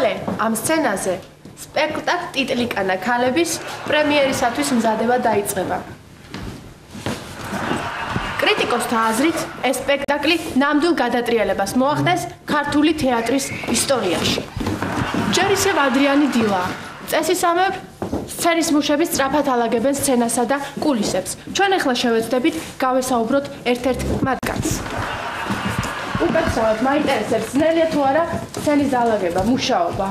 დღე ამ სცენაზე სპექტაკლ ტიტლიკანა ქალების პრემიერისათვის მზადება დაიწყება. კრიტიკოსთა აზრით, ეს სპექტაკლი ნამდვილ გადატრიალებას მოახდენს ქართული თეატრის ისტორიაში. ჯერ ისევ ადრიანი დილა, წესისამებრ სცენის მუშები სწრაფად ალაგებენ სცენასა და კულისებს. ჩვენ ახლა შევეცდებით გავესაუბროთ ერთ-ერთ მათგანს. უკაცრავად მაინტერესებს ძნელია თუ არა სცენის დალაგება, მუშაობა.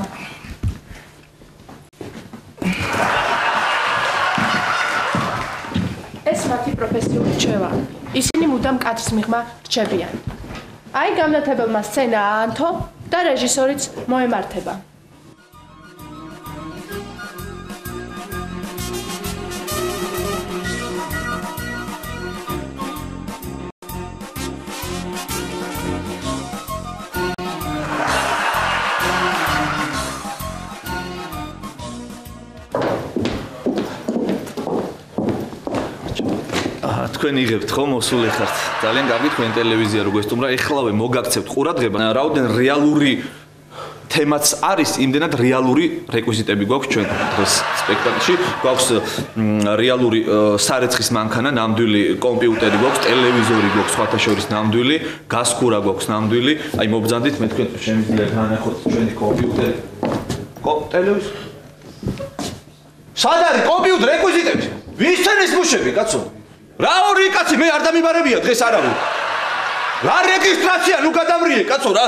ეს მათი პროფესიული რჩევა. ისინი მუდამ კადრის მიღმა რჩებიან. აი გამნათებელმა სცენა აანთო და რეჟისორიც მოემართება. თქვენ იღებთ ხო მოსული ხართ ძალიან კარგი თქვენ ტელევიზია რო გვესტუმრა ეხლავე მოგაქცევთ ყურადღება რაოდენ რეალური თემაც არის იმდენად რეალური რეკვიზიტები გვაქვს ჩვენ დღეს სპექტაკლში გვაქვს რეალური სარეცხის მანქანა ნამდვილი კომპიუტერი გვაქვს ტელევიზორი გვაქვს სხვათა შორის ნამდვილი გასხურა გვაქვს ნამდვილი აი მობრძანდით მე თქვენ შემიძლია განახოთ ჩვენი კომპიუტერი ტელევიზორი სად არის კომპიუტერი რეკვიზიტები ვის ცენის მუშები კაცო რა ორი კაცი მე არ დამიმარებია დღეს არავინ რა რეგისტრაცია ნუ გადამრიე კაცო რა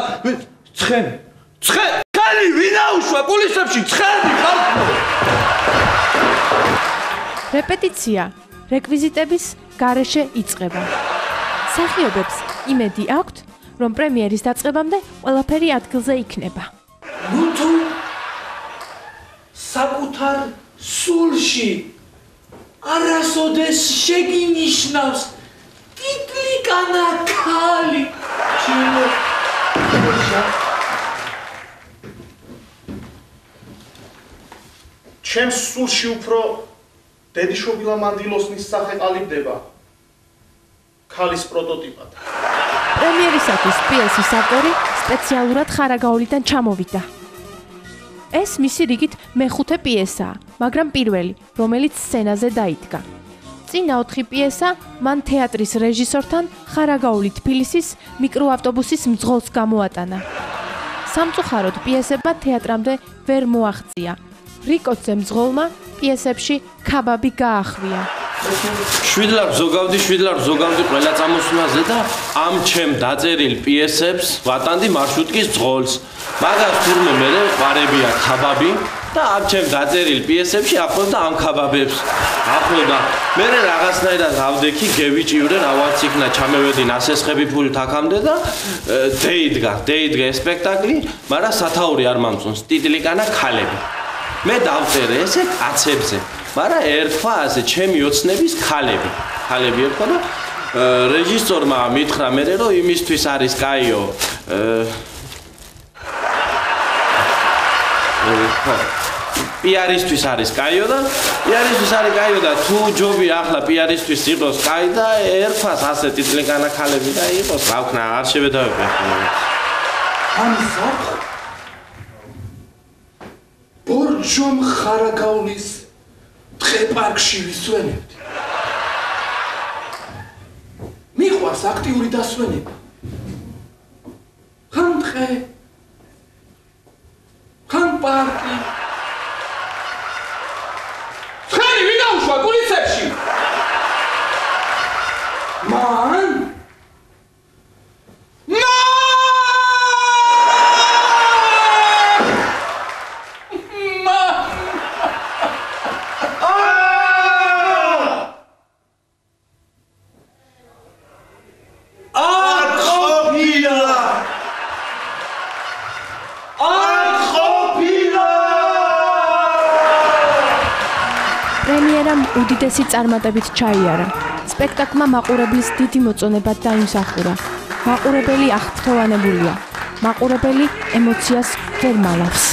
ცხენი ვინაუშვა კულისებში ცხენი ხალხო რეპეტიცია რეკვიზიტების გარეშე იწყება მსახიობებს იმედი აქვთ რომ პრემიერის დაწყებამდე ყველაფერი ადგილზე იქნება ნუ თუ საკუთარ სულში არასოდეს შეგინიშნავს ტიტლიკანა ქალი ჩემო ჩემს სულში უფრო დედიშობილა მანდილოსნის სახე ყალიბდება ქალის პროტოტიპად პრემიერისათვის პიესის ავტორი სპეციალურად ხარაგაულიდან ჩამოვიდა ეს მისი რიგით მეხუთე პიესაა, მაგრამ პირველი, რომელიც სცენაზე დაიდგა. წინა 4 პიესა მან თეატრის რეჟისორთან ხარაგაული თბილისის მიკროავტობუსის მძღოლს გამოატანა. სამწუხაროდ პიესებმა თეატრამდე ვერ მოაღწია. რიკოძე მძღოლმა პიესებში ქაბაბი გაახვია. შვიდლარ ზოგავდი ყველა წამოსვლაზე და ამ ჩემ დაწერილ პიესებს ვატანდი მარშრუტკის ძღოლს. მაგას თურმე მე ყარებია ქაბაბი და ამ ჩემ დაწერილ პიესებში ახლობდა ამ ქაბაბებს. ახლობდა მე რაღაცნაირად ავდექი გევიჭივრე რაღაც იქნა ჩამევედი ნასესხები ფულით აქამდე და დეიდგა ეს სპექტაკლი, მაგრამ სათაური არ მომწონს ტიტლიკანა ქალები. მე დავწერე ესე კაცებზე მაგრამ ერთხვა ასე ჩემი ოცნების ქალები ერთხვა და რეჟისორმა მითხრა მე რომ იმისთვის არის კაიო პიარისთვის არის კაიო და თუ ჯობი ახლა პიარისთვის იყოს კაი და ერთხვას ასე ტიტლიკანა ქალები და იყოს რა ვქნა არ შევედავები ამისაკ ბორჯომ ხარაგაულის დღე-პარკში ვისვენებდი. მიყვარს აქტიური დასვენება. ხან დღე, ხან პარკი. ცხენი ვინაუშვა კულისებში? მან უდიდესი წარმატებით ჩაიარა. სპექტაკლმა მაყურებლის დიდი მოწონება დაიმსახურა. მაყურებელი აღფრთოვანებულია. მაყურებელი ემოციას ვერ მალავს.